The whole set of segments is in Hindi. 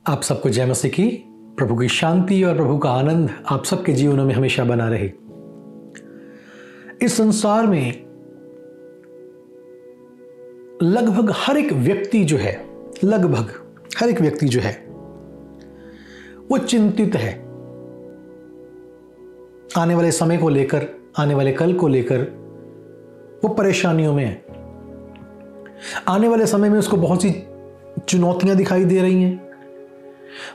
आप सबको जय मसीह की। प्रभु की शांति और प्रभु का आनंद आप सबके जीवनों में हमेशा बना रहे। इस संसार में लगभग हर एक व्यक्ति जो है वो चिंतित है। आने वाले समय को लेकर, आने वाले कल को लेकर वो परेशानियों में है। आने वाले समय में उसको बहुत सी चुनौतियां दिखाई दे रही हैं,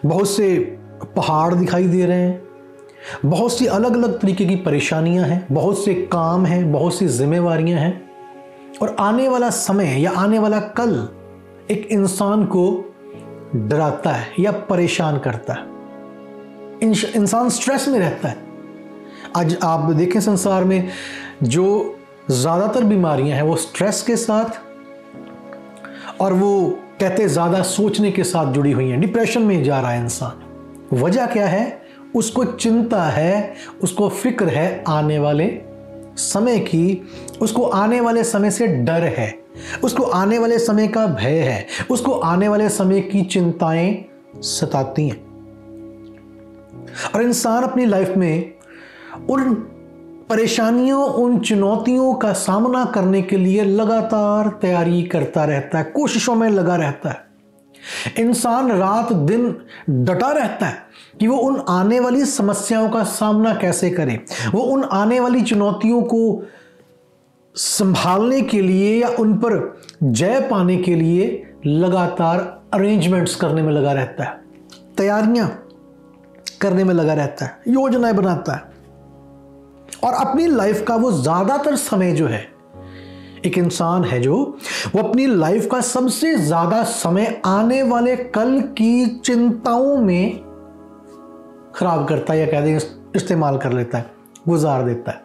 बहुत से पहाड़ दिखाई दे रहे हैं, बहुत सी अलग अलग तरीके की परेशानियां हैं, बहुत से काम हैं, बहुत सी जिम्मेवारियां हैं। और आने वाला समय या आने वाला कल एक इंसान को डराता है या परेशान करता है। इंसान स्ट्रेस में रहता है। आज आप देखें संसार में जो ज़्यादातर बीमारियां हैं वो स्ट्रेस के साथ और वो कहते ज़्यादा सोचने के साथ जुड़ी हुई हैं। डिप्रेशन में जा रहा है इंसान। वजह क्या है? उसको चिंता है, उसको फिक्र है आने वाले समय की, उसको आने वाले समय से डर है, उसको आने वाले समय का भय है, उसको आने वाले समय की चिंताएं सताती हैं। और इंसान अपनी लाइफ में उन परेशानियों, उन चुनौतियों का सामना करने के लिए लगातार तैयारी करता रहता है, कोशिशों में लगा रहता है। इंसान रात दिन डटा रहता है कि वो उन आने वाली समस्याओं का सामना कैसे करे। वो उन आने वाली चुनौतियों को संभालने के लिए या उन पर जय पाने के लिए लगातार अरेंजमेंट्स करने में लगा रहता है, तैयारियां करने में लगा रहता है, योजनाएं बनाता है। और अपनी लाइफ का वो ज्यादातर समय जो है, एक इंसान है जो वो अपनी लाइफ का सबसे ज्यादा समय आने वाले कल की चिंताओं में खराब करता है, या कह दें इस्तेमाल कर लेता है, गुजार देता है।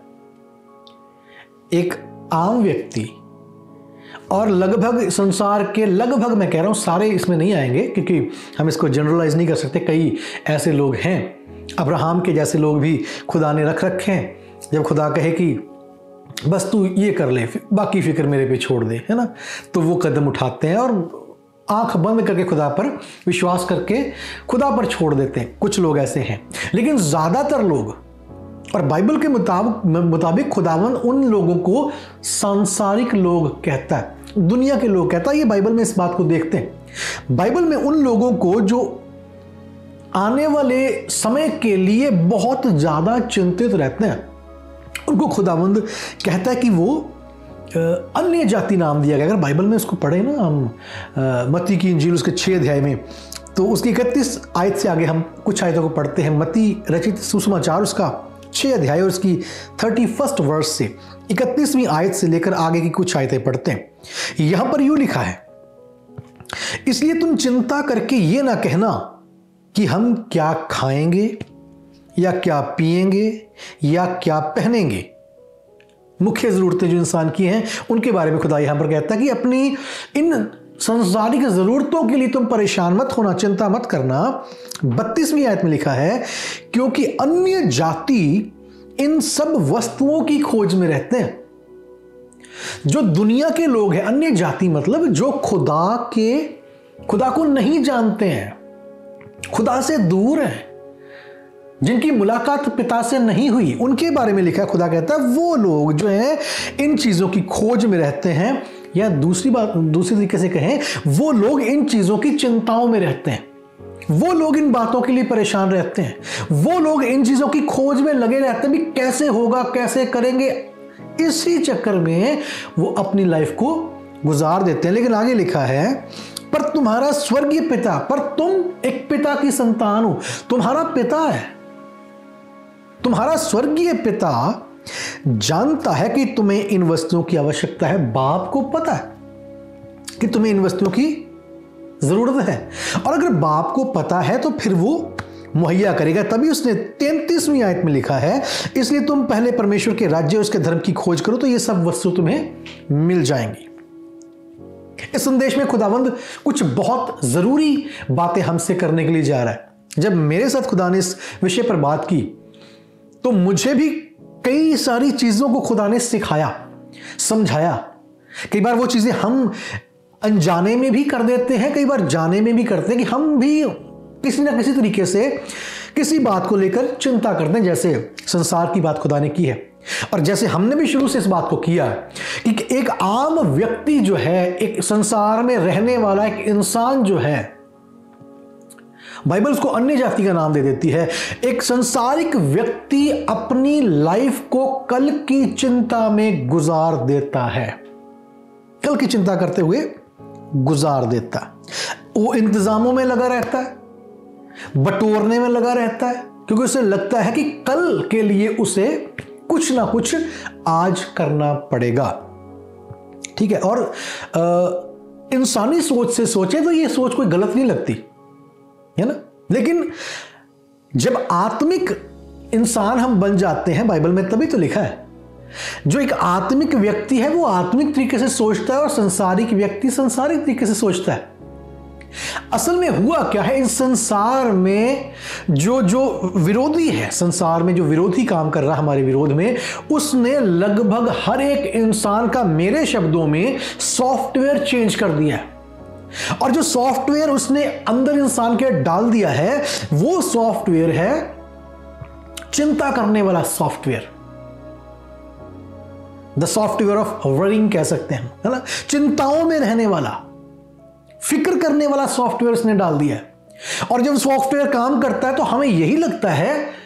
एक आम व्यक्ति और लगभग संसार के लगभग, मैं कह रहा हूं सारे इसमें नहीं आएंगे क्योंकि हम इसको जनरलाइज नहीं कर सकते। कई ऐसे लोग हैं, अब्राहम के जैसे लोग भी खुदा ने रख रखे हैं। जब खुदा कहे कि बस तू ये कर ले, बाकी फिक्र मेरे पे छोड़ दे, है ना, तो वो कदम उठाते हैं और आंख बंद करके खुदा पर विश्वास करके खुदा पर छोड़ देते हैं। कुछ लोग ऐसे हैं, लेकिन ज्यादातर लोग, और बाइबल के मुताबिक खुदावन उन लोगों को सांसारिक लोग कहता है, दुनिया के लोग कहता है। ये बाइबल में इस बात को देखते हैं। बाइबल में उन लोगों को जो आने वाले समय के लिए बहुत ज्यादा चिंतित रहते हैं, उनको खुदावंद कहता है कि वो अन्य जाति नाम दिया गया। अगर बाइबल में उसको पढ़े ना हम, मत्ती की इंजील उसके 6 अध्याय में, तो उसकी 31 आयत से आगे हम कुछ आयतों को पढ़ते हैं। मत्ती रचित सुसमाचार उसका 6 अध्याय और उसकी 31 वर्ष से 31वीं आयत से लेकर आगे की कुछ आयतें पढ़ते हैं। यहां पर यूं लिखा है, इसलिए तुम चिंता करके ये ना कहना कि हम क्या खाएंगे या क्या पिएंगे या क्या पहनेंगे। मुख्य जरूरतें जो इंसान की हैं उनके बारे में खुदा यहां पर कहता है कि अपनी इन संसारिक जरूरतों के लिए तुम परेशान मत होना, चिंता मत करना। 32वीं आयत में लिखा है, क्योंकि अन्य जाति इन सब वस्तुओं की खोज में रहते हैं। जो दुनिया के लोग हैं, अन्य जाति मतलब जो खुदा को नहीं जानते हैं, खुदा से दूर हैं, जिनकी मुलाकात पिता से नहीं हुई, उनके बारे में लिखा है। खुदा कहता है वो लोग जो हैं इन चीजों की खोज में रहते हैं, या दूसरी तरीके से कहें, वो लोग इन चीजों की चिंताओं में रहते हैं। वो लोग इन बातों के लिए परेशान रहते हैं। वो लोग इन चीजों की खोज में लगे रहते हैं, भी कैसे होगा, कैसे करेंगे। इसी चक्कर में वो अपनी लाइफ को गुजार देते हैं। लेकिन आगे लिखा है, पर तुम्हारा स्वर्गीय पिता, पर तुम एक पिता की संतान हो, तुम्हारा पिता है, तुम्हारा स्वर्गीय पिता जानता है कि तुम्हें इन वस्तुओं की आवश्यकता है। बाप को पता है कि तुम्हें इन वस्तुओं की जरूरत है, और अगर बाप को पता है तो फिर वो मुहैया करेगा। तभी उसने 33वीं आयत में लिखा है, इसलिए तुम पहले परमेश्वर के राज्य और उसके धर्म की खोज करो तो ये सब वस्तु तुम्हें मिल जाएंगी। इस संदेश में खुदावंद कुछ बहुत जरूरी बातें हमसे करने के लिए जा रहा है। जब मेरे साथ खुदा ने इस विषय पर बात की तो मुझे भी कई सारी चीजों को खुदा ने सिखाया, समझाया। कई बार वो चीजें हम अनजाने में भी कर देते हैं, कई बार जाने में भी करते हैं कि हम भी किसी ना किसी तरीके से किसी बात को लेकर चिंता करते हैं, जैसे संसार की बात खुदा ने की है और जैसे हमने भी शुरू से इस बात को किया कि एक आम व्यक्ति जो है, एक संसार में रहने वाला एक इंसान जो है, बाइबल उसको अन्य जाति का नाम दे देती है। एक संसारिक व्यक्ति अपनी लाइफ को कल की चिंता में गुजार देता है, कल की चिंता करते हुए गुजार देता। वो इंतजामों में लगा रहता है, बटोरने में लगा रहता है, क्योंकि उसे लगता है कि कल के लिए उसे कुछ ना कुछ आज करना पड़ेगा। ठीक है, और इंसानी सोच से सोचे तो ये सोच कोई गलत नहीं लगती है ना, लेकिन जब आत्मिक इंसान हम बन जाते हैं, बाइबल में तभी तो लिखा है, जो एक आत्मिक व्यक्ति है वो आत्मिक तरीके से सोचता है और संसारिक व्यक्ति संसारिक तरीके से सोचता है। असल में हुआ क्या है, इस संसार में जो विरोधी है, संसार में जो विरोधी काम कर रहा है हमारे विरोध में, उसने लगभग हर एक इंसान का, मेरे शब्दों में, सॉफ्टवेयर चेंज कर दिया है। और जो सॉफ्टवेयर उसने अंदर इंसान के डाल दिया है वो सॉफ्टवेयर है चिंता करने वाला software, the software of worrying कह सकते हैं, है ना, चिंताओं में रहने वाला, फिक्र करने वाला सॉफ्टवेयर उसने डाल दिया है। और जब सॉफ्टवेयर काम करता है तो हमें यही लगता है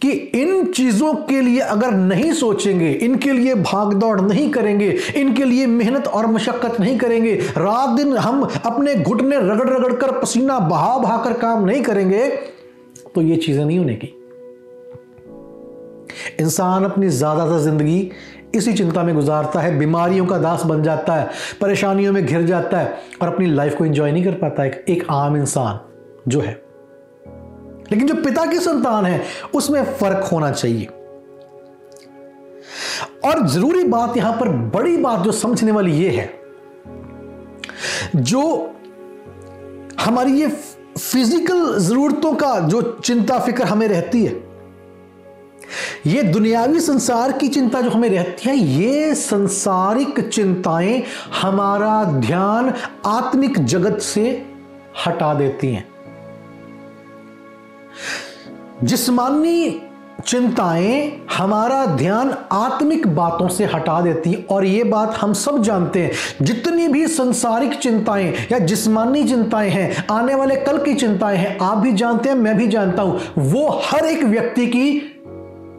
कि इन चीजों के लिए अगर नहीं सोचेंगे, इनके लिए भाग दौड़ नहीं करेंगे, इनके लिए मेहनत और मशक्कत नहीं करेंगे, रात दिन हम अपने घुटने रगड़ रगड़ कर, पसीना बहा बहा कर काम नहीं करेंगे, तो ये चीजें नहीं होने की। इंसान अपनी ज्यादातर जिंदगी इसी चिंता में गुजारता है, बीमारियों का दास बन जाता है, परेशानियों में घिर जाता है और अपनी लाइफ को एंजॉय नहीं कर पाता एक आम इंसान जो है। लेकिन जो पिता की संतान है उसमें फर्क होना चाहिए। और जरूरी बात यहां पर, बड़ी बात जो समझने वाली ये है, जो हमारी ये फिजिकल जरूरतों का जो चिंता फिक्र हमें रहती है, ये दुनियावी संसार की चिंता जो हमें रहती है, ये संसारिक चिंताएं हमारा ध्यान आत्मिक जगत से हटा देती हैं। जिस्मानी चिंताएं हमारा ध्यान आत्मिक बातों से हटा देती हैं। और ये बात हम सब जानते हैं, जितनी भी संसारिक चिंताएं या जिस्मानी चिंताएं हैं, आने वाले कल की चिंताएं हैं, आप भी जानते हैं, मैं भी जानता हूं, वो हर एक व्यक्ति की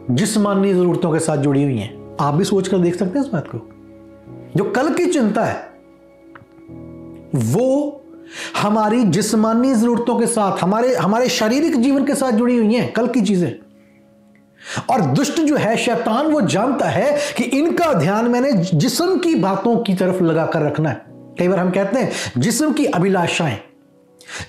जिस्मानी जरूरतों के साथ जुड़ी हुई हैं। आप भी सोचकर देख सकते हैं इस बात को। जो कल की चिंता है वो हमारी जिस्मानी जरूरतों के साथ, हमारे शारीरिक जीवन के साथ जुड़ी हुई हैं कल की चीजें। और दुष्ट जो है, शैतान, वो जानता है कि इनका ध्यान मैंने जिस्म की बातों की तरफ लगाकर रखना है। कई बार हम कहते हैं जिस्म की अभिलाषाएं।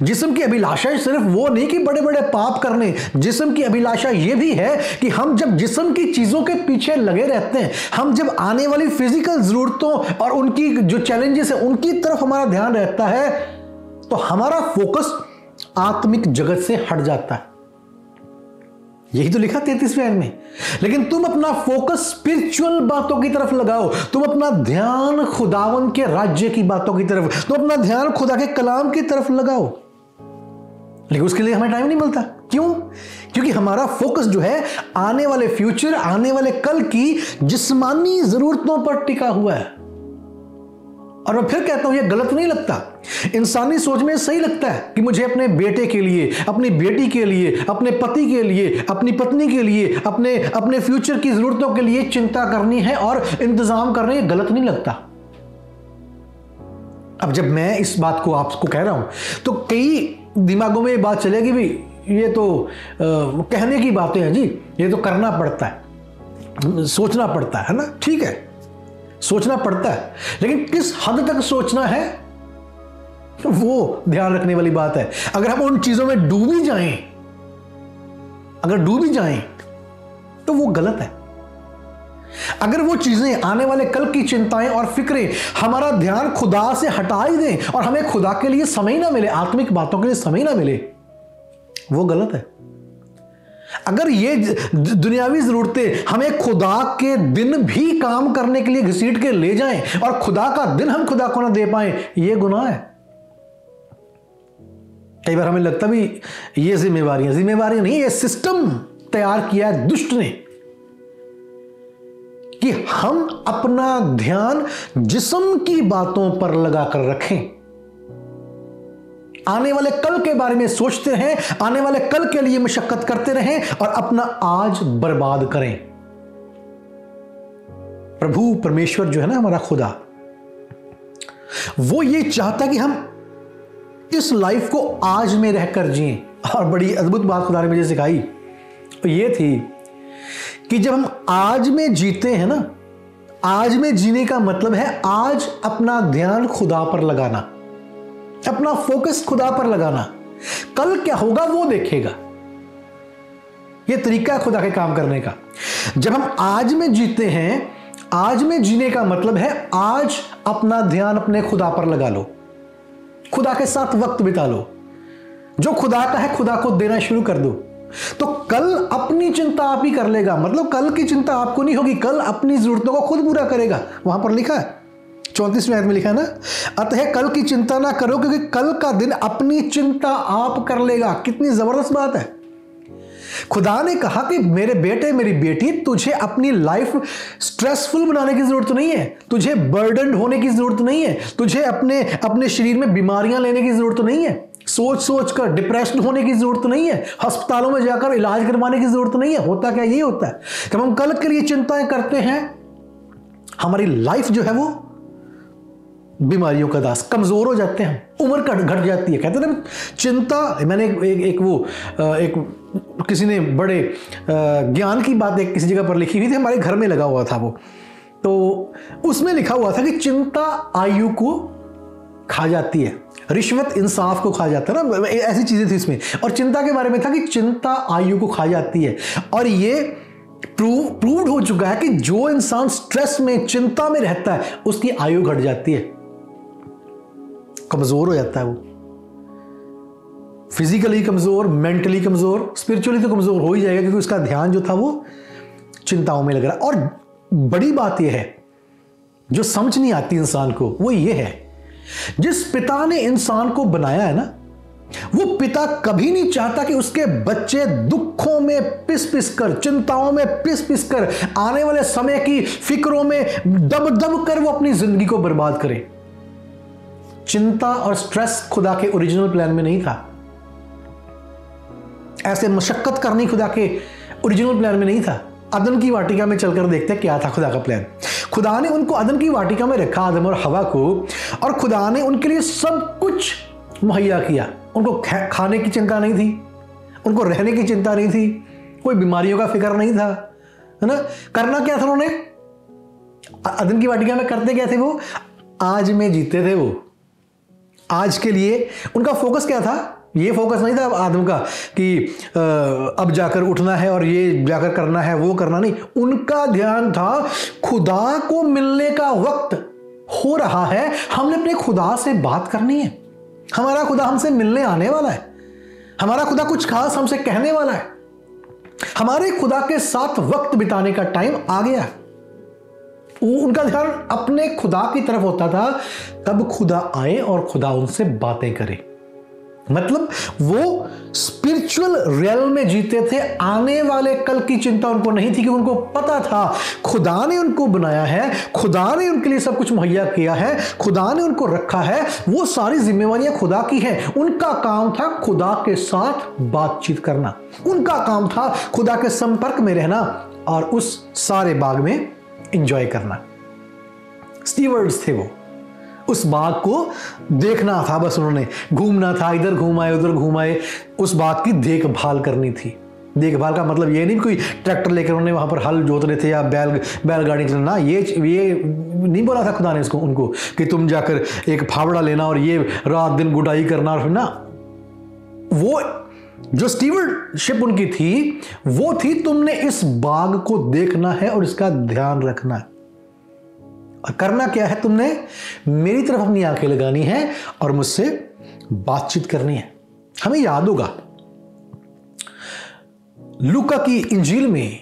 जिस्म की अभिलाषाएं सिर्फ वो नहीं कि बड़े बड़े पाप करने, जिस्म की अभिलाषा ये भी है कि हम जब जिस्म की चीजों के पीछे लगे रहते हैं, हम जब आने वाली फिजिकल जरूरतों और उनकी जो चैलेंजेस है उनकी तरफ हमारा ध्यान रहता है, तो हमारा फोकस आत्मिक जगत से हट जाता है। यही तो लिखा 33वें आयत में। लेकिन तुम अपना फोकस स्पिरिचुअल बातों की तरफ लगाओ, तुम अपना ध्यान खुदावन के राज्य की बातों की तरफ, तुम अपना ध्यान खुदा के कलाम की तरफ लगाओ। लेकिन उसके लिए हमें टाइम नहीं मिलता। क्यों? क्योंकि हमारा फोकस जो है आने वाले फ्यूचर, आने वाले कल की जिस्मानी जरूरतों पर टिका हुआ है। और मैं फिर कहता हूं, यह गलत नहीं लगता, इंसानी सोच में सही लगता है कि मुझे अपने बेटे के लिए, अपनी बेटी के लिए, अपने पति के लिए, अपनी पत्नी के लिए, अपने फ्यूचर की जरूरतों के लिए चिंता करनी है और इंतजाम करने, यह गलत नहीं लगता। अब जब मैं इस बात को आपको कह रहा हूं तो कई दिमागों में ये बात चलेगी, भी ये तो कहने की बातें हैं जी, ये तो करना पड़ता है, सोचना पड़ता है ना। ठीक है, सोचना पड़ता है, लेकिन किस हद तक सोचना है वो ध्यान रखने वाली बात है। अगर हम उन चीजों में डूबी जाएं, तो वो गलत है। अगर वो चीजें, आने वाले कल की चिंताएं और फिक्रें हमारा ध्यान खुदा से हटा ही दें और हमें खुदा के लिए समय ना मिले, आत्मिक बातों के लिए समय ना मिले, वो गलत है। अगर ये दुनियावी जरूरतें हमें खुदा के दिन भी काम करने के लिए घसीट के ले जाएं और खुदा का दिन हम खुदा को ना दे पाए, ये गुनाह है। कई बार हमें लगता भी ये जिम्मेवारियां नहीं, ये सिस्टम तैयार किया है दुष्ट ने कि हम अपना ध्यान जिस्म की बातों पर लगाकर रखें, आने वाले कल के बारे में सोचते रहें, आने वाले कल के लिए मशक्कत करते रहें और अपना आज बर्बाद करें। प्रभु परमेश्वर जो है ना, हमारा खुदा, वो ये चाहता कि हम इस लाइफ को आज में रहकर जिएं। और बड़ी अद्भुत बात खुदा ने मुझे सिखाई, तो ये थी कि जब हम आज में जीते हैं ना, आज में जीने का मतलब है आज अपना ध्यान खुदा पर लगाना, अपना फोकस खुदा पर लगाना। कल क्या होगा वो देखेगा। ये तरीका है खुदा के काम करने का। जब हम आज में जीते हैं, आज में जीने का मतलब है आज अपना ध्यान अपने खुदा पर लगा लो, खुदा के साथ वक्त बिता लो, जो खुदा का है खुदा को देना शुरू कर दो, तो कल अपनी चिंता आप ही कर लेगा। मतलब कल की चिंता आपको नहीं होगी, कल अपनी जरूरतों को खुद पूरा करेगा। वहां पर लिखा है 34वें आयत में लिखा है ना, अतः कल की चिंता ना करो क्योंकि कल का दिन अपनी चिंता आप कर लेगा। कितनी जबरदस्त बात है। खुदा ने कहा कि मेरे बेटे मेरी बेटी, तुझे अपनी लाइफ स्ट्रेसफुल बनाने की जरूरत नहीं है, तुझे बर्डन होने की जरूरत नहीं है, तुझे अपने शरीर में बीमारियां लेने की जरूरत नहीं है, सोच सोच कर डिप्रेशन होने की जरूरत नहीं है, अस्पतालों में जाकर इलाज करवाने की जरूरत नहीं है। होता क्या ये होता है कि हम कल के लिए चिंताएं करते हैं, हमारी लाइफ जो है वो बीमारियों का दास, कमजोर हो जाते हैं, उम्र घट जाती है। कहते हैं ना चिंता, मैंने एक किसी ने बड़े ज्ञान की बात एक किसी जगह पर लिखी हुई थी, हमारे घर में लगा हुआ था वो, तो उसमें लिखा हुआ था कि चिंता आयु को खा जाती है, रिश्वत इंसाफ को खा जाता है ना, ऐसी चीजें थी इसमें। और चिंता के बारे में था कि चिंता आयु को खा जाती है। और ये प्रूव्ड हो चुका है कि जो इंसान स्ट्रेस में, चिंता में रहता है, उसकी आयु घट जाती है, कमजोर हो जाता है, वो फिजिकली कमजोर, मेंटली कमजोर, स्पिरिचुअली तो कमजोर हो ही जाएगा क्योंकि उसका ध्यान जो था वो चिंताओं में लग रहा है। और बड़ी बात यह है जो समझ नहीं आती इंसान को, वो ये है, जिस पिता ने इंसान को बनाया है ना, वो पिता कभी नहीं चाहता कि उसके बच्चे दुखों में पिस पिस कर, चिंताओं में पिस पिस कर, आने वाले समय की फिक्रों में दब दब कर वो अपनी जिंदगी को बर्बाद करे। चिंता और स्ट्रेस खुदा के ओरिजिनल प्लान में नहीं था, ऐसे मशक्कत करनी खुदा के ओरिजिनल प्लान में नहीं था। अदन की वाटिका में चलकर देखते क्या था खुदा का प्लान। खुदा ने उनको अदन की वाटिका में रखा, आदम और हवा को, और खुदा ने उनके लिए सब कुछ मुहैया किया। उनको खाने की चिंता नहीं थी, उनको रहने की चिंता नहीं थी, कोई बीमारियों का फिक्र नहीं था, है ना। करना क्या था उन्होंने अदन की वाटिका में? करते क्या थे वो? आज में जीते थे वो। आज के लिए उनका फोकस क्या था? ये फोकस नहीं था आदम का कि अब जाकर उठना है और ये जाकर करना है, वो करना नहीं। उनका ध्यान था खुदा को मिलने का वक्त हो रहा है, हमने अपने खुदा से बात करनी है, हमारा खुदा हमसे मिलने आने वाला है, हमारा खुदा कुछ खास हमसे कहने वाला है, हमारे खुदा के साथ वक्त बिताने का टाइम आ गया। उनका ध्यान अपने खुदा की तरफ होता था, तब खुदा आए और खुदा उनसे बातें करे। मतलब वो स्पिरिचुअल रियल्म में जीते थे, आने वाले कल की चिंता उनको नहीं थी, कि उनको पता था खुदा ने उनको बनाया है, खुदा ने उनके लिए सब कुछ मुहैया किया है, खुदा ने उनको रखा है, वो सारी जिम्मेवारियां खुदा की हैं। उनका काम था खुदा के साथ बातचीत करना, उनका काम था खुदा के संपर्क में रहना और उस सारे बाग में एंजॉय करना। स्टीवर्ड्स थे वो, उस बाग को देखना था, बस उन्होंने घूमना था, इधर घूमाए उधर घूमाए, उस बाग की देखभाल करनी थी। देखभाल का मतलब ये नहीं कोई ट्रैक्टर लेकर उन्होंने वहां पर हल जोत रहे थे या बैलगाड़ी चलाना, ये नहीं बोला था खुदा ने इसको उनको कि तुम जाकर एक फावड़ा लेना और ये रात दिन गुडाई करना और ना। वो जो स्टीवर्डशिप उनकी थी वो थी, तुमने इस बाग को देखना है और इसका ध्यान रखना है। और करना क्या है? तुमने मेरी तरफ अपनी आंखें लगानी है और मुझसे बातचीत करनी है। हमें याद होगा लूका की इंजील में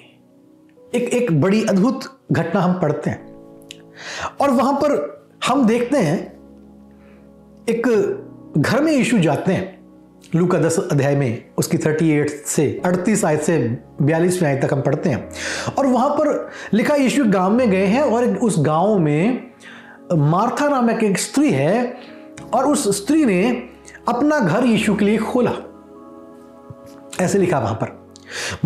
एक बड़ी अद्भुत घटना हम पढ़ते हैं और वहां पर हम देखते हैं एक घर में यीशु जाते हैं लूका 10 अध्याय में उसकी 38 से 38 आयत से 42वें आयत तक हम पढ़ते हैं। और वहां पर लिखा, यीशु गांव में गए हैं और उस गांव में मार्था नामक एक स्त्री है और उस स्त्री ने अपना घर यीशु के लिए खोला। ऐसे लिखा वहां पर,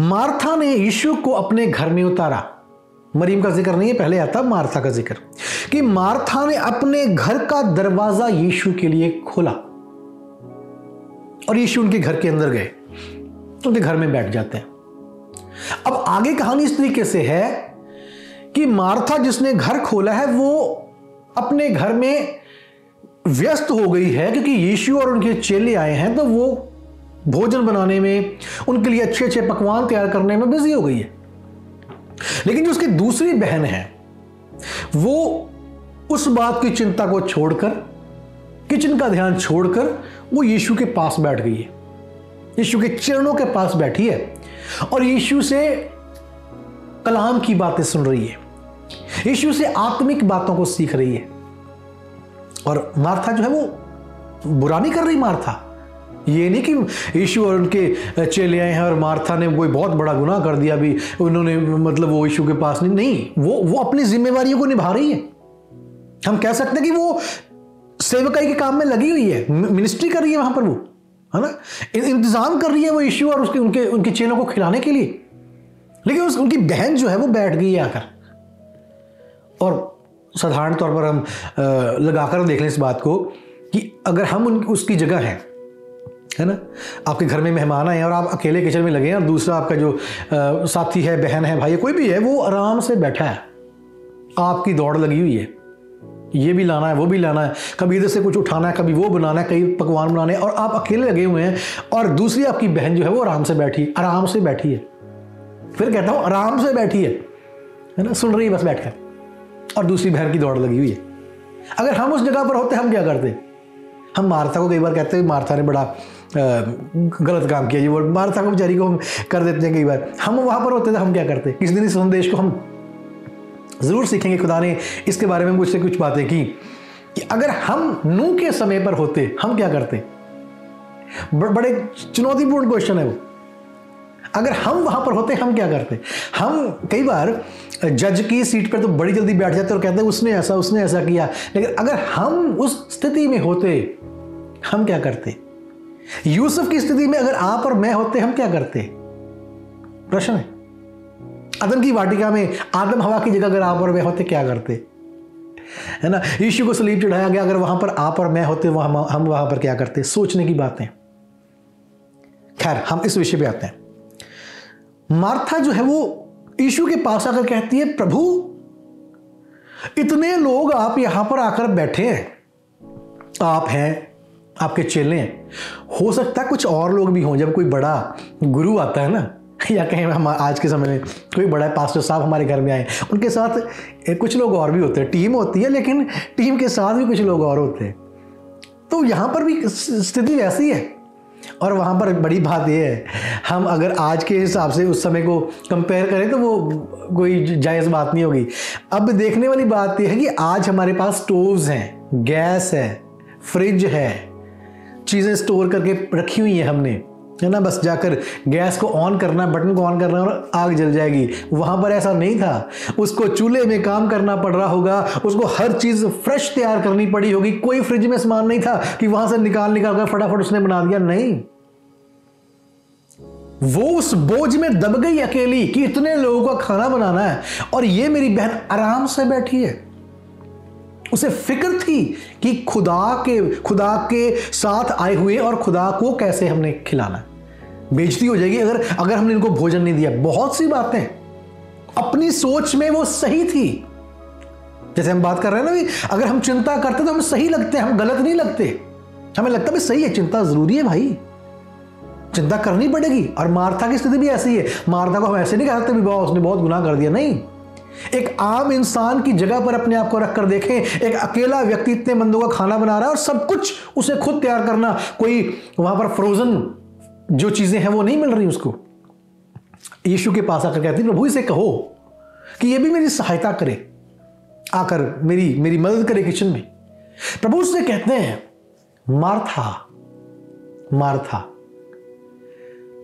मार्था ने यीशु को अपने घर में उतारा। मरीम का जिक्र नहीं है, पहले आता मार्था का जिक्र, कि मार्था ने अपने घर का दरवाजा यीशु के लिए खोला और यीशु उनके घर के अंदर गए, उनके घर में बैठ जाते हैं। अब आगे कहानी इस तरीके से है कि मार्था जिसने घर खोला है वो अपने घर में व्यस्त हो गई है, क्योंकि यीशु और उनके चेले आए हैं, तो वो भोजन बनाने में, उनके लिए अच्छे अच्छे पकवान तैयार करने में बिजी हो गई है। लेकिन जो उसकी दूसरी बहन है वो उस बात की चिंता को छोड़कर, किचन का ध्यान छोड़कर वो यीशु के पास बैठ गई है, यीशु के चरणों के पास बैठी है और यीशु से कलाम की बातें सुन रही है, यीशु से आत्मिक बातों को सीख रही है। और मार्था जो है वो बुरा नहीं कर रही। मार्था ये नहीं कि यीशु और उनके चेले आए हैं और मार्था ने कोई बहुत बड़ा गुनाह कर दिया, भी उन्होंने मतलब वो यीशु के पास नहीं, वो अपनी जिम्मेवारियों को निभा रही है। हम कह सकते हैं कि वो सेवकाई के काम में लगी हुई है, मिनिस्ट्री कर रही है वहां पर, वो है ना, इंतजाम कर रही है वो यीशु और उनके चेलों को खिलाने के लिए। लेकिन उनकी बहन जो है वो बैठ गई है आकर। और साधारण तौर पर हम लगाकर देख लें इस बात को कि अगर हम उसकी जगह है ना, आपके घर में मेहमान आए और आप अकेले किचन में लगे हैं और दूसरा आपका जो साथी है, बहन है, भाई है, कोई भी है, वो आराम से बैठा है, आपकी दौड़ लगी हुई है, ये भी लाना है, वो भी लाना है, कभी इधर से कुछ उठाना है, कभी वो बनाना है, कई पकवान बनाने हैं, और आप अकेले लगे हुए हैं और दूसरी आपकी बहन जो है वो आराम से बैठी है। फिर कहता हूँ आराम से बैठी है ना, सुन रही है बस बैठकर, और दूसरी बहन की दौड़ लगी हुई है। अगर हम उस जगह पर होते हम क्या करते? हम मार्था को कई बार कहते हैं मार्था ने बड़ा गलत काम किया, वो मार्था को बेचारी को हम कर देते हैं कई बार। हम वहां पर होते थे हम क्या करते? किसी दिन इस संदेश को हम जरूर सीखेंगे। खुदा ने इसके बारे में मुझसे कुछ बातें की कि अगर हम नूह के समय पर होते हम क्या करते। बड़े चुनौतीपूर्ण क्वेश्चन है वो। अगर हम वहां पर होते हम क्या करते? हम कई बार जज की सीट पर तो बड़ी जल्दी बैठ जाते और कहते उसने ऐसा किया, लेकिन अगर हम उस स्थिति में होते हम क्या करते? यूसुफ की स्थिति में अगर आप और मैं होते हम क्या करते? प्रश्न है। अदन की वाटिका में आदम हवा की जगह अगर आप और मैं होते क्या करते, है ना? यीशु को सलीब चढ़ाया गया, अगर वहां पर आप और मैं होते हम वहां पर क्या करते? सोचने की बातें। खैर, हम इस विषय पे आते हैं। मार्था जो है वो यीशु के पास आकर कहती है, प्रभु इतने लोग आप यहां पर आकर बैठे हैं, आप हैं, आपके चेले हैं, हो सकता है कुछ और लोग भी हों। जब कोई बड़ा गुरु आता है ना, या कहें हम आज के समय में कोई बड़ा पास्टर साहब हमारे घर में आए, उनके साथ कुछ लोग और भी होते हैं, टीम होती है, लेकिन टीम के साथ भी कुछ लोग और होते हैं। तो यहां पर भी स्थिति वैसी है। और वहां पर बड़ी बात यह है, हम अगर आज के हिसाब से उस समय को कंपेयर करें तो वो कोई जायज़ बात नहीं होगी। अब देखने वाली बात यह है कि आज हमारे पास स्टोव्स हैं, गैस है, फ्रिज है, चीज़ें स्टोर करके रखी हुई हैं हमने, है ना। बस जाकर गैस को ऑन करना, बटन को ऑन करना और आग जल जाएगी। वहां पर ऐसा नहीं था, उसको चूल्हे में काम करना पड़ रहा होगा, उसको हर चीज फ्रेश तैयार करनी पड़ी होगी। कोई फ्रिज में सामान नहीं था कि वहां से निकाल कर फटाफट उसने बना दिया, नहीं। वो उस बोझ में दब गई अकेली कि इतने लोगों का खाना बनाना है और ये मेरी बहन आराम से बैठी है। उसे फिक्र थी कि खुदा के साथ आए हुए और खुदा को कैसे हमने खिलाना है। बेइज्जती हो जाएगी अगर हमने इनको भोजन नहीं दिया। बहुत सी बातें अपनी सोच में वो सही थी। जैसे हम बात कर रहे हैं ना, भी अगर हम चिंता करते तो हमें सही लगते हैं, हम गलत नहीं लगते। हमें लगता भी सही है, चिंता जरूरी है भाई, चिंता करनी पड़ेगी। और मार्था की स्थिति भी ऐसी है। मार्था को हम ऐसे नहीं कह सकते भी उसने बहुत गुनाह कर दिया, नहीं। एक आम इंसान की जगह पर अपने आप को रखकर देखें। एक अकेला व्यक्ति इतने बंदों का खाना बना रहा है और सब कुछ उसे खुद तैयार करना, कोई वहां पर फ्रोजन जो चीजें हैं वो नहीं मिल रही उसको। यीशु के पास आकर कहती, प्रभु इसे कहो कि ये भी मेरी सहायता करे, आकर मेरी मदद करे किचन में। प्रभु उससे कहते हैं, मार्था मार्था,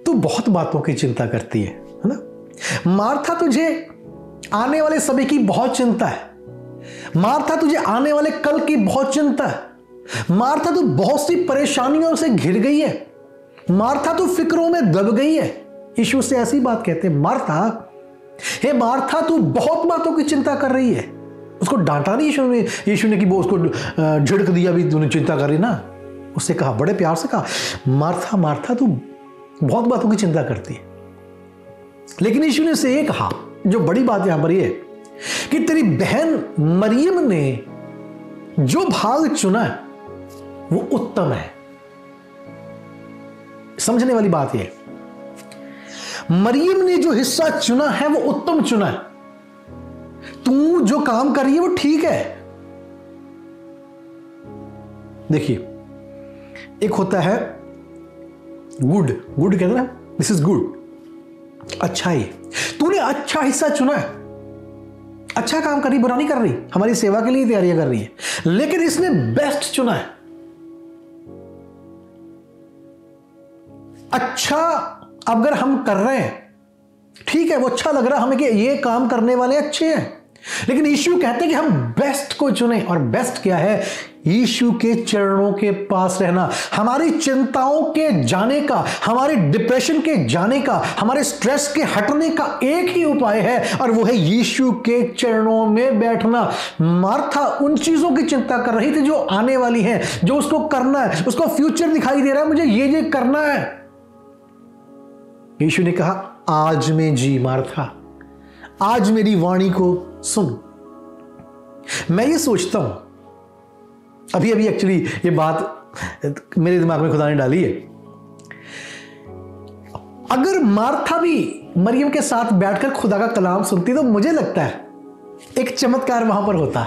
तू बहुत बातों की चिंता करती है ना? मार्था, तुझे आने वाले समय की बहुत चिंता है। मार्था, तुझे आने वाले कल की बहुत चिंता है। मार्था, तू बहुत सी परेशानियों से घिर गई है। मार्था, तू फिक्रों में दब गई है। यीशु से ऐसी बात कहते हैं, मार्था, हे मार्था, तू बहुत बातों की चिंता कर रही है। उसको डांटा नहीं यीशु ने कि वो उसको झिड़क दिया भी तूने चिंता कर रही ना। उससे कहा, बड़े प्यार से कहा, मार्था मार्था, तू बहुत बातों की चिंता करती है। लेकिन यीशु ने उससे ये कहा, जो बड़ी बात यहां पर ये कि तेरी बहन मरियम ने जो भाग चुना है वो उत्तम है। समझने वाली बात यह, मरियम ने जो हिस्सा चुना है वो उत्तम चुना है। तू जो काम कर रही है वो ठीक है। देखिए, एक होता है गुड कहते हैं ना, दिस इज गुड, अच्छा ही। तूने अच्छा हिस्सा चुना है, अच्छा काम कर रही, बुरा नहीं कर रही, हमारी सेवा के लिए तैयारियां कर रही है, लेकिन इसने बेस्ट चुना है। अच्छा अगर हम कर रहे हैं, ठीक है, वो अच्छा लग रहा है हमें कि ये काम करने वाले अच्छे हैं, लेकिन यीशु कहते हैं कि हम बेस्ट को चुने। और बेस्ट क्या है? यीशु के चरणों के पास रहना। हमारी चिंताओं के जाने का, हमारे डिप्रेशन के जाने का, हमारे स्ट्रेस के हटने का एक ही उपाय है, और वो है यीशु के चरणों में बैठना। मार्था उन चीजों की चिंता कर रही थी जो आने वाली हैं, जो उसको करना है, उसको फ्यूचर दिखाई दे रहा है, मुझे ये करना है। यीशु ने कहा, आज में जी मार्था, आज मेरी वाणी को सुन। मैं ये सोचता हूं, अभी एक्चुअली ये बात मेरे दिमाग में खुदा ने डाली है, अगर मार्था भी मरियम के साथ बैठकर खुदा का कलाम सुनती तो मुझे लगता है एक चमत्कार वहां पर होता।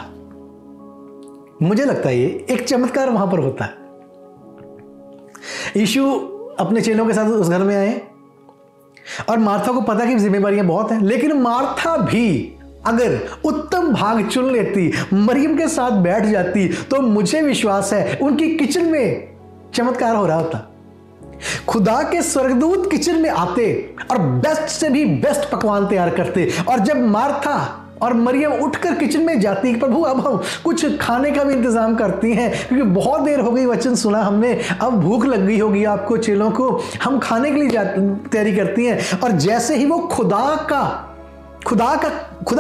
मुझे लगता है ये एक चमत्कार वहां पर होता है। यीशु अपने चेलों के साथ उस घर में आए और मार्था को पता कि जिम्मेदारियां बहुत हैं, लेकिन मार्था भी अगर उत्तम भाग चुन लेती, मरियम के साथ बैठ जाती, तो मुझे विश्वास है उनकी किचन में चमत्कार हो रहा होता। खुदा के स्वर्गदूत किचन में आते और बेस्ट से भी बेस्ट पकवान तैयार करते। और जब मार्था और मरियम उठकर किचन में जाती, प्रभु अब हम कुछ खाने का भी इंतजाम करती हैं, क्योंकि बहुत देर हो गई वचन सुना हमने, अब भूख लग गई होगी आपको चेलों को, हम खाने के लिए तैयारी करती हैं। और जैसे ही वो खुदा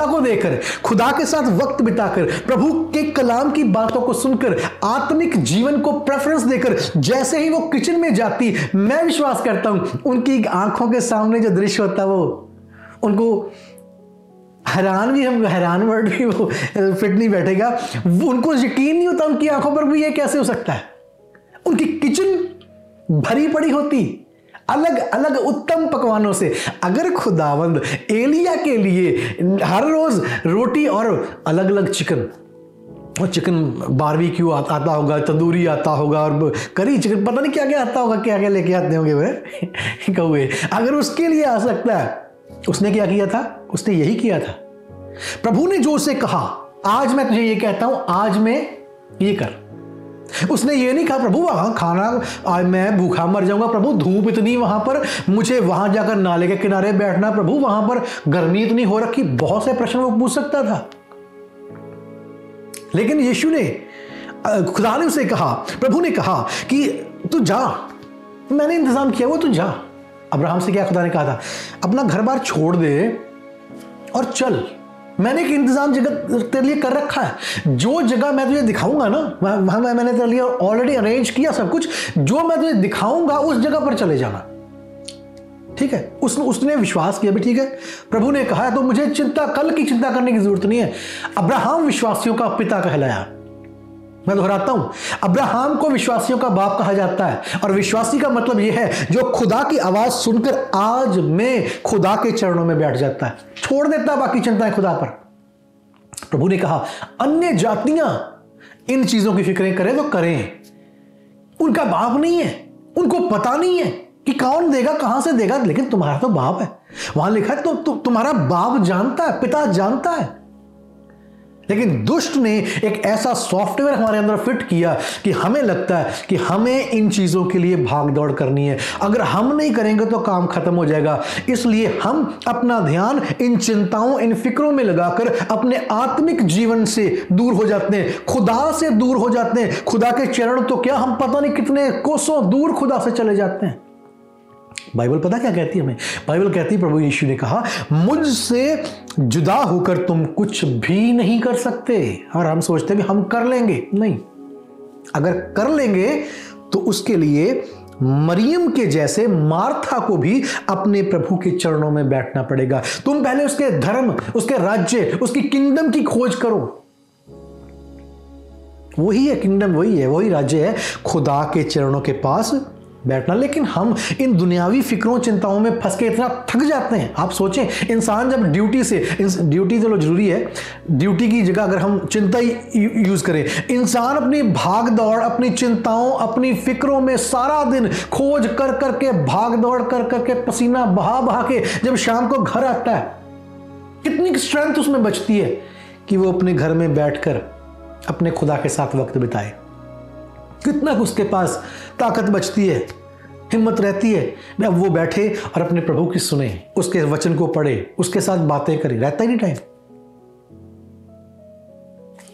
को देखकर, खुदा के साथ वक्त बिताकर, प्रभु के कलाम की बातों को सुनकर, आत्मिक जीवन को प्रेफरेंस देकर जैसे ही वो किचन में जाती, मैं विश्वास करता हूं उनकी आंखों के सामने जो दृश्य होता वो उनको हैरान वर्ड भी वो फिट नहीं बैठेगा। उनको यकीन नहीं होता उनकी आंखों पर भी ये कैसे हो सकता है। उनकी किचन भरी पड़ी होती अलग अलग उत्तम पकवानों से। अगर खुदावंद एलिया के लिए हर रोज रोटी और अलग अलग चिकन बारबेक्यू आता होगा, तंदूरी आता होगा, और करी चिकन, पता नहीं क्या क्या आता होगा, क्या क्या लेके आते होंगे वे कौवे, अगर उसके लिए आ सकता है, उसने क्या किया था? उसने यही किया था। प्रभु ने जो उसे कहा, आज मैं तुझे ये कहता हूं, आज में ये कर। उसने ये नहीं कहा, प्रभु वहां खाना, आज मैं भूखा मर जाऊंगा, प्रभु धूप इतनी वहां पर, मुझे वहां जाकर नाले के किनारे बैठना, प्रभु वहां पर गर्मी इतनी हो रखी, बहुत से प्रश्न वो पूछ सकता था। लेकिन यीशु ने, खुदा ने उसे कहा, प्रभु ने कहा कि तू जा, मैंने इंतजाम किया, वो तू जा। अब्राहम से क्या खुदा ने कहा था? अपना घर बार छोड़ दे और चल, मैंने एक इंतजाम जगह तेरे लिए कर रखा है। जो जगह मैं तुझे दिखाऊंगा ना, वहां मैंने तेरे लिए ऑलरेडी अरेंज किया सब कुछ, जो मैं तुझे दिखाऊंगा उस जगह पर चले जाना, ठीक है? उसने विश्वास किया भी, ठीक है, प्रभु ने कहा है तो मुझे कल की चिंता करने की जरूरत नहीं है। अब्राहम विश्वासियों का पिता कहलाया। मैं दोहराता हूं, अब्राहम को विश्वासियों का बाप कहा जाता है, और विश्वासी का मतलब यह है जो खुदा की आवाज सुनकर आज में खुदा के चरणों में बैठ जाता है, छोड़ देता बाकी चिंताएं खुदा पर। प्रभु ने कहा, अन्य जातियां इन चीजों की फिक्रें करें तो करें, उनका बाप नहीं है, उनको पता नहीं है कि कौन देगा, कहां से देगा, लेकिन तुम्हारा तो बाप है। वहां लिखा है तो तुम्हारा बाप जानता है, पिता जानता है। लेकिन दुष्ट ने एक ऐसा सॉफ्टवेयर हमारे अंदर फिट किया कि हमें लगता है कि हमें इन चीजों के लिए भाग दौड़ करनी है, अगर हम नहीं करेंगे तो काम खत्म हो जाएगा। इसलिए हम अपना ध्यान इन चिंताओं, इन फिक्रों में लगाकर अपने आत्मिक जीवन से दूर हो जाते हैं, खुदा से दूर हो जाते हैं। खुदा के चरण तो क्या, हम पता नहीं कितने कोसों दूर खुदा से चले जाते हैं। बाइबल पता क्या कहती है हमें? बाइबल कहती है, प्रभु यीशु ने कहा, मुझसे जुदा होकर तुम कुछ भी नहीं कर सकते। और हम सोचते हैं कि हम कर लेंगे, नहीं। अगर कर लेंगे तो उसके लिए मरियम के जैसे मार्था को भी अपने प्रभु के चरणों में बैठना पड़ेगा। तुम पहले उसके धर्म, उसके राज्य, उसकी किंगडम की खोज करो। वही है किंगडम, वही है, वही राज्य है, खुदा के चरणों के पास बैठना। लेकिन हम इन दुनियावी फिक्रों, चिंताओं में फंस के इतना थक जाते हैं। आप सोचें, इंसान जब ड्यूटी से, ड्यूटी तो जरूरी है, ड्यूटी की जगह अगर हम चिंता यूज करें, इंसान अपनी भाग दौड़, अपनी चिंताओं, अपनी फिक्रों में सारा दिन खोज कर करके, भाग दौड़ कर करके, पसीना बहा बहा के जब शाम को घर आता है, कितनी स्ट्रेंथ उसमें बचती है कि वो अपने घर में बैठकर अपने खुदा के साथ वक्त बिताए। कितना उसके पास ताकत बचती है, हिम्मत रहती है, अब वो बैठे और अपने प्रभु की सुने, उसके वचन को पढ़े, उसके साथ बातें करे। रहता ही नहीं टाइम।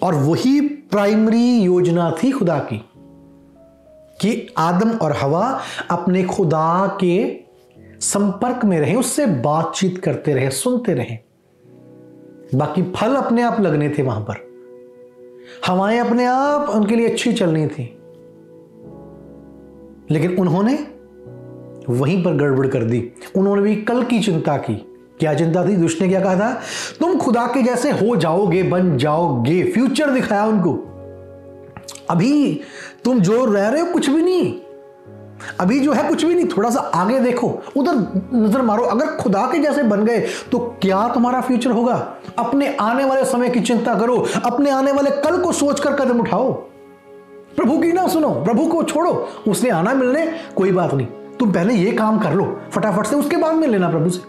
और वही प्राइमरी योजना थी खुदा की कि आदम और हवा अपने खुदा के संपर्क में रहे, उससे बातचीत करते रहे, सुनते रहे। बाकी फल अपने आप लगने थे वहां पर, हवाएं अपने आप उनके लिए अच्छी चलनी थी। लेकिन उन्होंने वहीं पर गड़बड़ कर दी। उन्होंने भी कल की चिंता की। क्या चिंता थी? दुष्ट ने क्या कहा था? तुम खुदा के जैसे हो जाओगे, बन जाओगे। फ्यूचर दिखाया उनको। अभी तुम जो रह रहे हो कुछ भी नहीं, अभी जो है कुछ भी नहीं, थोड़ा सा आगे देखो, उधर नजर मारो। अगर खुदा के जैसे बन गए तो क्या तुम्हारा फ्यूचर होगा? अपने आने वाले समय की चिंता करो, अपने आने वाले कल को सोचकर कदम उठाओ। प्रभु की ना सुनो, प्रभु को छोड़ो, उसने आना मिलने, कोई बात नहीं, तुम पहले ये काम कर लो फटाफट से, उसके बाद मिल लेना प्रभु से।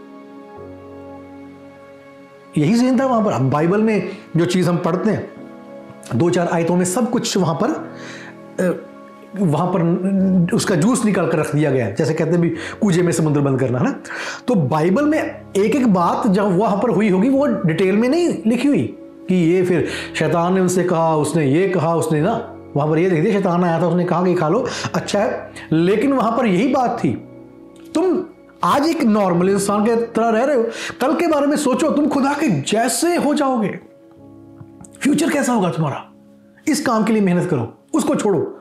यही सीन था वहां पर। अब बाइबल में जो चीज हम पढ़ते हैं, 2-4 आयतों में सब कुछ वहां पर उसका जूस निकाल कर रख दिया गया है। जैसे कहते हैं भी कूजे में समुद्र बंद करना, है ना। तो बाइबल में एक एक बात जब वहां पर हुई होगी वो डिटेल में नहीं लिखी हुई कि ये फिर शैतान ने उनसे कहा, उसने ये कहा, उसने ना, वहां पर ये लिख दिया शैतान आया था, उसने कहा कि खा लो, अच्छा है। लेकिन वहां पर यही बात थी, तुम आज एक नॉर्मल इंसान के तरह रह रहे हो, कल के बारे में सोचो, तुम खुदा के जैसे हो जाओगे। फ्यूचर कैसा होगा तुम्हारा? इस काम के लिए मेहनत करो, उसको छोड़ो।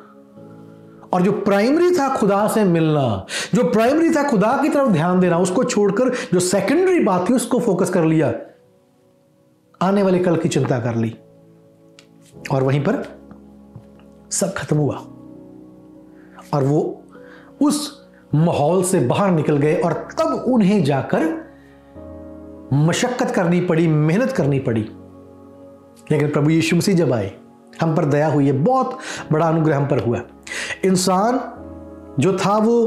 और जो प्राइमरी था खुदा से मिलना, जो प्राइमरी था खुदा की तरफ ध्यान देना, उसको छोड़कर जो सेकेंडरी बात थी उसको फोकस कर लिया, आने वाले कल की चिंता कर ली, और वहीं पर सब खत्म हुआ। और वो उस माहौल से बाहर निकल गए और तब उन्हें जाकर मशक्कत करनी पड़ी, मेहनत करनी पड़ी। लेकिन प्रभु यीशु मसीह जब आए, हम पर दया हुई है, बहुत बड़ा अनुग्रह हम पर हुआ। इंसान जो था वो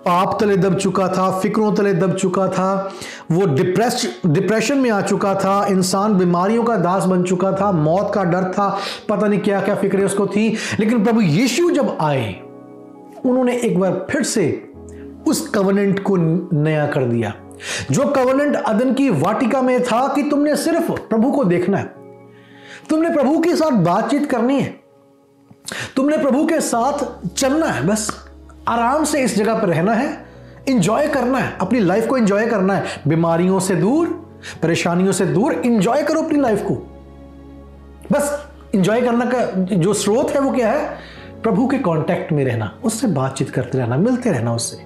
पाप तले दब चुका था, फिक्रों तले दब चुका था, वो डिप्रेशन में आ चुका था, इंसान बीमारियों का दास बन चुका था, मौत का डर था, पता नहीं क्या क्या फिक्रें उसको थी। लेकिन प्रभु यीशु जब आए, उन्होंने एक बार फिर से उस कवनेंट को नया कर दिया। जो कवनेंट अदन की वाटिका में था कि तुमने सिर्फ प्रभु को देखना है, तुमने प्रभु के साथ बातचीत करनी है, तुमने प्रभु के साथ चलना है, बस आराम से इस जगह पर रहना है, इंजॉय करना है, अपनी लाइफ को इंजॉय करना है, बीमारियों से दूर, परेशानियों से दूर, इंजॉय करो अपनी लाइफ को। बस इंजॉय करने का जो स्रोत है वो क्या है? प्रभु के कांटेक्ट में रहना, उससे बातचीत करते रहना, मिलते रहना उससे,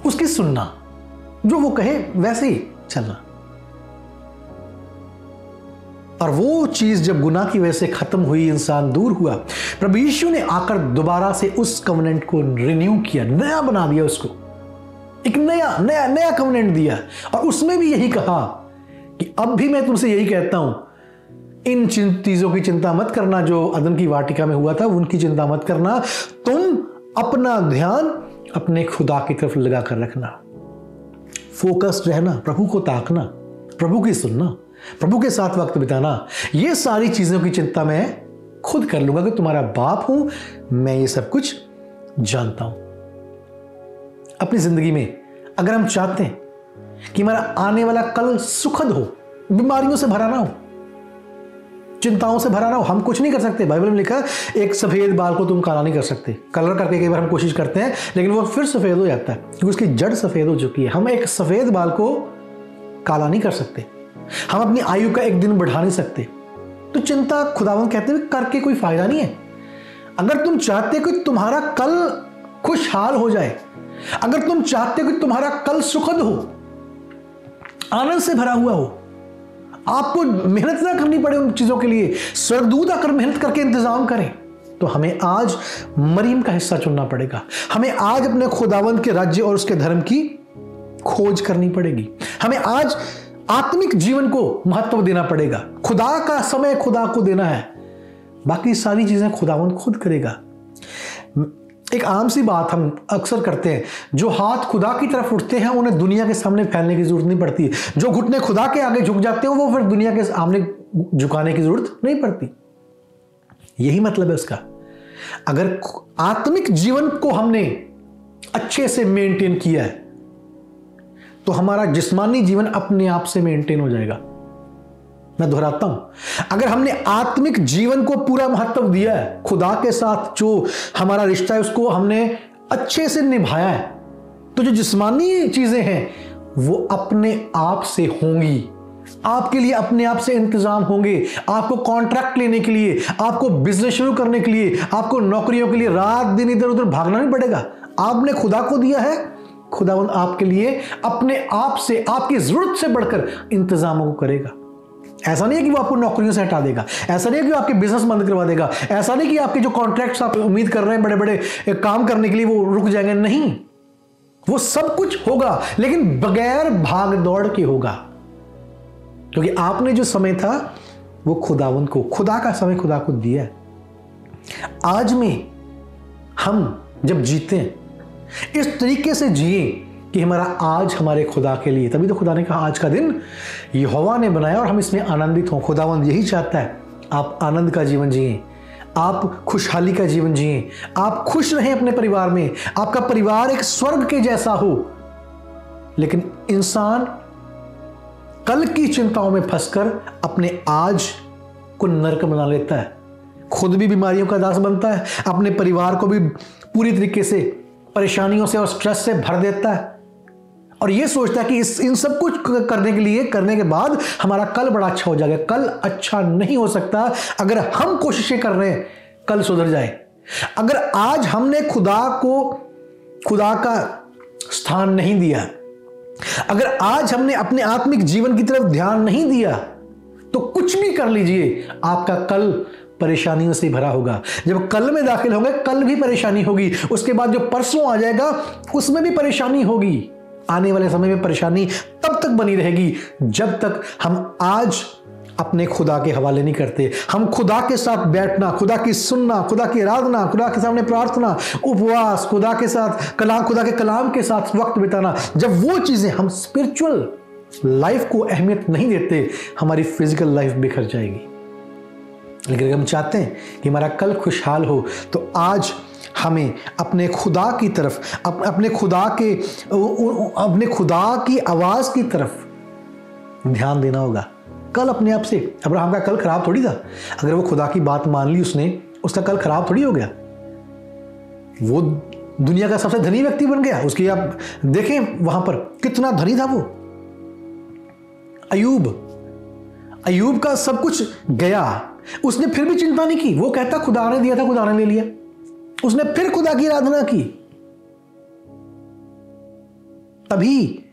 उसकी सुनना, जो वो कहे वैसे ही चलना। और वो चीज जब गुनाह की वजह से खत्म हुई, इंसान दूर हुआ, प्रभु यीशु ने आकर दोबारा से उस कवनेंट को रिन्यू किया, नया बना दिया, उसको एक नया कवनेंट दिया। और उसमें भी यही कहा कि अब भी मैं तुमसे यही कहता हूं, इन चीजों की चिंता मत करना जो अदन की वाटिका में हुआ था, उनकी चिंता मत करना, तुम अपना ध्यान अपने खुदा की तरफ लगा कर रखना, फोकस्ड रहना, प्रभु को ताकना, प्रभु की सुनना, प्रभु के साथ वक्त बिताना, ये सारी चीजों की चिंता मैं खुद कर लूंगा कि तुम्हारा बाप हूं, मैं ये सब कुछ जानता हूं। अपनी जिंदगी में अगर हम चाहते हैं कि हमारा आने वाला कल सुखद हो, बीमारियों से भरा ना हो, चिंताओं से भरा ना हो, हम कुछ नहीं कर सकते। बाइबल में लिखा है एक सफेद बाल को तुम काला नहीं कर सकते। कलर करके कई बार हम कोशिश करते हैं लेकिन वो फिर सफेद हो जाता है क्योंकि उसकी जड़ सफेद हो चुकी है। हम एक सफेद बाल को काला नहीं कर सकते, हम अपनी आयु का एक दिन बढ़ा नहीं सकते। तो चिंता खुदावंद कहते हुए करके कोई फायदा नहीं है। अगर तुम चाहते कि तुम्हारा कल खुशहाल हो जाए, अगर तुम चाहते कि तुम्हारा कल सुखद हो, आनंद से भरा हुआ हो, आपको मेहनत ना करनी पड़े उन चीजों के लिए, स्वर्गदूत आकर मेहनत करके इंतजाम करें, तो हमें आज मरियम का हिस्सा चुनना पड़ेगा। हमें आज अपने खुदावंद के राज्य और उसके धर्म की खोज करनी पड़ेगी। हमें आज आत्मिक जीवन को महत्व देना पड़ेगा। खुदा का समय खुदा को देना है, बाकी सारी चीजें खुदावंद खुद करेगा। एक आम सी बात हम अक्सर करते हैं, जो हाथ खुदा की तरफ उठते हैं उन्हें दुनिया के सामने फैलने की जरूरत नहीं पड़ती। जो घुटने खुदा के आगे झुक जाते हैं वो फिर दुनिया के सामने झुकाने की जरूरत नहीं पड़ती। यही मतलब है उसका। अगर आत्मिक जीवन को हमने अच्छे से मेंटेन किया है तो हमारा जिस्मानी जीवन अपने आप से मेंटेन हो जाएगा। मैं दोहराता हूं, अगर हमने आत्मिक जीवन को पूरा महत्व दिया है, खुदा के साथ जो हमारा रिश्ता है उसको हमने अच्छे से निभाया है, तो जो जिस्मानी चीजें हैं वो अपने आप से होंगी। आपके लिए अपने आप से इंतजाम होंगे। आपको कॉन्ट्रैक्ट लेने के लिए, आपको बिजनेस शुरू करने के लिए, आपको नौकरियों के लिए रात दिन इधर उधर भागना नहीं पड़ेगा। आपने खुदा को दिया है, खुदावंद आपके लिए अपने आप से, आपकी जरूरत से बढ़कर इंतजामों को करेगा। ऐसा नहीं है कि वो आपको नौकरियों से हटा देगा, ऐसा नहीं है कि वो आपके बिजनेस बंद करवा देगा, ऐसा नहीं कि आपके जो कॉन्ट्रैक्ट्स आप उम्मीद कर रहे हैं बड़े बड़े काम करने के लिए वो रुक जाएंगे। नहीं, वो सब कुछ होगा लेकिन बगैर भाग दौड़ के होगा, क्योंकि आपने जो समय था वो खुदावंद को, खुदा का समय खुदा को दिया है। आज में हम जब जीते हैं इस तरीके से जिए कि हमारा आज हमारे खुदा के लिए, तभी तो खुदा ने कहा आज का दिन यहोवा ने बनाया और हम इसमें आनंदित हों। खुदावंद यही चाहता है आप आनंद का जीवन जिए, आप खुशहाली का जीवन जिए, आप खुश रहें अपने परिवार में, आपका परिवार एक स्वर्ग के जैसा हो। लेकिन इंसान कल की चिंताओं में फंसकर अपने आज को नरक बना लेता है, खुद भी बीमारियों का दास बनता है, अपने परिवार को भी पूरी तरीके से परेशानियों से और स्ट्रेस से भर देता है और ये सोचता है कि इन सब कुछ करने के बाद हमारा कल बड़ा अच्छा हो जाएगा। कल अच्छा नहीं हो सकता अगर हम कोशिशें कर रहे हैं कल सुधर जाए। अगर आज हमने खुदा का स्थान नहीं दिया, अगर आज हमने अपने आत्मिक जीवन की तरफ ध्यान नहीं दिया, तो कुछ भी कर लीजिए आपका कल परेशानियों से भरा होगा। जब कल में दाखिल होंगे कल भी परेशानी होगी, उसके बाद जो परसों आ जाएगा उसमें भी परेशानी होगी। आने वाले समय में परेशानी तब तक बनी रहेगी जब तक हम आज अपने खुदा के हवाले नहीं करते। हम खुदा के साथ बैठना, खुदा की सुनना, खुदा की आराधना, खुदा के सामने प्रार्थना, उपवास, खुदा के साथ खुदा के कलाम के साथ वक्त बिताना, जब वो चीजें हम स्पिरिचुअल लाइफ को अहमियत नहीं देते, हमारी फिजिकल लाइफ बिखर जाएगी। लेकिन अगर हम चाहते हैं कि हमारा कल खुशहाल हो तो आज हमें अपने खुदा की तरफ, अपने खुदा की आवाज की तरफ ध्यान देना होगा। कल अपने आप से, अब्राहम का कल खराब थोड़ी था। अगर वो खुदा की बात मान ली उसने, उसका कल खराब थोड़ी हो गया। वो दुनिया का सबसे धनी व्यक्ति बन गया। उसकी आप देखें वहां पर कितना धनी था वो। अयूब का सब कुछ गया, उसने फिर भी चिंता नहीं की। वो कहता खुदा ने दिया था, खुदा ने ले लिया। उसने फिर खुदा की आराधना की। तभी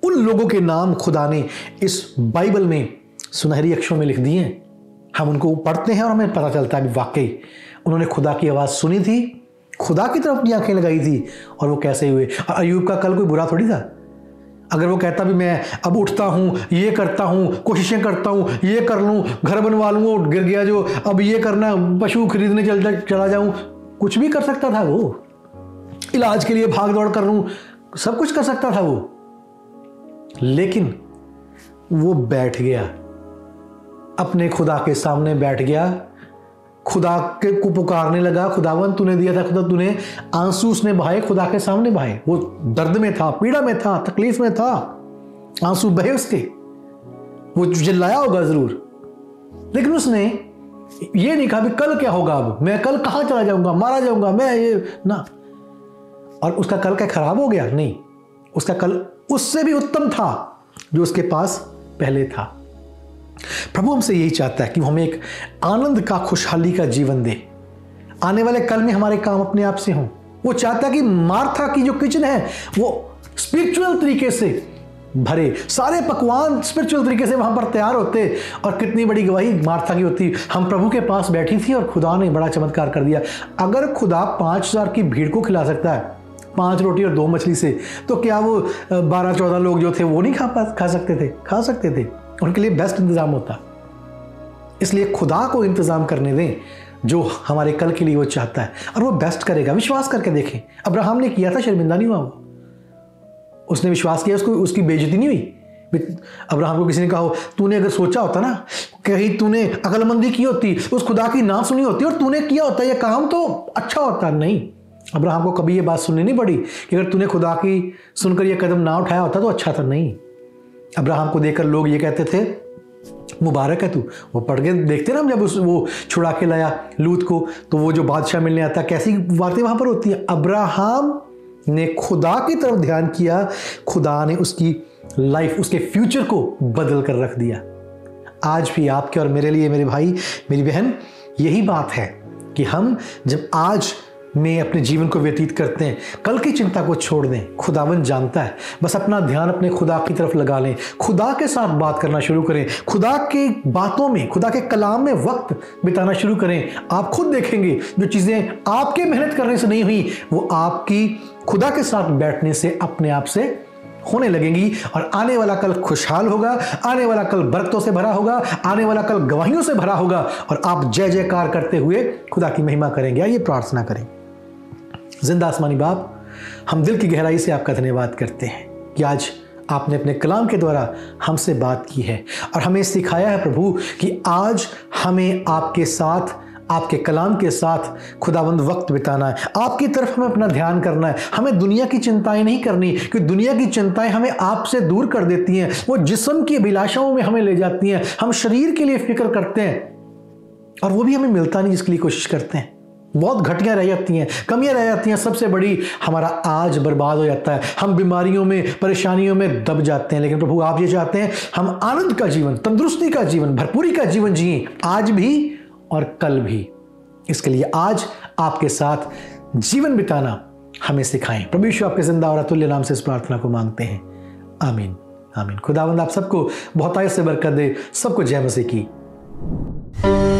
उन लोगों के नाम खुदा ने इस बाइबल में सुनहरी अक्षरों में लिख दिए हैं। हम उनको पढ़ते हैं और हमें पता चलता है कि वाकई उन्होंने खुदा की आवाज सुनी थी, खुदा की तरफ अपनी आंखें लगाई थी और वो कैसे हुए। और अयूब का कल कोई बुरा थोड़ी था। अगर वो कहता भी मैं अब उठता हूं, ये करता हूं, कोशिशें करता हूं, ये कर लूं, घर बनवा लूं, गिर गया जो, अब ये करना, पशु खरीदने चला जाऊं, कुछ भी कर सकता था वो। इलाज के लिए भाग दौड़ कर लूं, सब कुछ कर सकता था वो। लेकिन वो बैठ गया, अपने खुदा के सामने बैठ गया, खुदा के को पुकारने लगा, खुदावन तूने दिया था, खुदा तूने आंसू उसने बहाए, खुदा के सामने बहाए। वो दर्द में था, पीड़ा में था, तकलीफ में था, आंसू बहे उसके, वो चिल्लाया होगा जरूर, लेकिन उसने ये नहीं कहा भी कल क्या होगा, अब मैं कल कहां चला जाऊंगा, मारा जाऊंगा मैं, ये ना। और उसका कल क्या खराब हो गया? नहीं, उसका कल उससे भी उत्तम था जो उसके पास पहले था। प्रभु हमसे यही चाहता है कि हमें एक आनंद का, खुशहाली का जीवन दे। आने वाले कल में हमारे काम अपने आप से हों। वो चाहता है कि मार्था की जो किचन है वो स्पिरिचुअल तरीके से भरे, सारे पकवान स्पिरिचुअल तरीके से वहां पर तैयार होते। और कितनी बड़ी गवाही मार्था की होती, हम प्रभु के पास बैठी थी और खुदा ने बड़ा चमत्कार कर दिया। अगर खुदा 5000 की भीड़ को खिला सकता है 5 रोटी और 2 मछली से, तो क्या वो 12-14 लोग जो थे वो नहीं खा सकते थे? खा सकते थे। उनके लिए बेस्ट इंतजाम होता। इसलिए खुदा को इंतजाम करने दें जो हमारे कल के लिए वो चाहता है, और वो बेस्ट करेगा। विश्वास करके देखें, अब्राहम ने किया था, शर्मिंदा नहीं हुआ वो। उसने विश्वास किया, उसको उसकी बेइज्जती नहीं हुई। अब्राहम को किसी ने कहा तूने अगर सोचा होता ना, कहीं तूने अकलमंदी की होती, उस खुदा की ना सुनी होती और तूने किया होता ये काम, तो अच्छा होता। नहीं, अब्राहम को कभी ये बात सुननी नहीं पड़ी कि अगर तूने खुदा की सुनकर ये कदम ना उठाया होता तो अच्छा था। नहीं, अब्राहम को देखकर लोग ये कहते थे मुबारक है तू। वो पढ़ के देखते ना, हम जब वो छुड़ा के लाया लूत को, तो वो जो बादशाह मिलने आता, कैसी बातें वहां पर होती है। अब्राहम ने खुदा की तरफ ध्यान किया, खुदा ने उसकी लाइफ, उसके फ्यूचर को बदल कर रख दिया। आज भी आपके और मेरे लिए, मेरे भाई मेरी बहन, यही बात है कि हम जब आज में अपने जीवन को व्यतीत करते हैं, कल की चिंता को छोड़ दें। खुदावन जानता है, बस अपना ध्यान अपने खुदा की तरफ लगा लें, खुदा के साथ बात करना शुरू करें, खुदा के बातों में, खुदा के कलाम में वक्त बिताना शुरू करें। आप खुद देखेंगे जो चीजें आपके मेहनत करने से नहीं हुई, वो आपकी खुदा के साथ बैठने से अपने आप से होने लगेंगी। और आने वाला कल खुशहाल होगा, आने वाला कल बरकतों से भरा होगा, आने वाला कल गवाहियों से भरा होगा, और आप जय जयकार करते हुए खुदा की महिमा करेंगे। आइए प्रार्थना करें। जिंदा आसमानी बाप, हम दिल की गहराई से आपका धन्यवाद करते हैं कि आज आपने अपने कलाम के द्वारा हमसे बात की है और हमें सिखाया है प्रभु कि आज हमें आपके साथ, आपके कलाम के साथ खुदावंद वक्त बिताना है। आपकी तरफ हमें अपना ध्यान करना है। हमें दुनिया की चिंताएं नहीं करनी, क्योंकि दुनिया की चिंताएं हमें आपसे दूर कर देती हैं। वो जिस्म की अभिलाषाओं में हमें ले जाती हैं। हम शरीर के लिए फिक्र करते हैं और वो भी हमें मिलता नहीं जिसके लिए कोशिश करते हैं। बहुत घटियां रह जाती हैं, कमियां रह जाती हैं। सबसे बड़ी, हमारा आज बर्बाद हो जाता है। हम बीमारियों में, परेशानियों में दब जाते हैं। लेकिन प्रभु आप ये चाहते हैं हम आनंद का जीवन, तंदुरुस्ती का जीवन, भरपूरी का जीवन जिए, आज भी और कल भी। इसके लिए आज आपके साथ जीवन बिताना हमें सिखाएं। प्रभु यीशु आपके जिंदा और अतुल्य नाम से इस प्रार्थना को मांगते हैं, आमीन आमीन। खुदावंद आप सबको बहुतायत से बरकत दे। सबको जय मसीह की।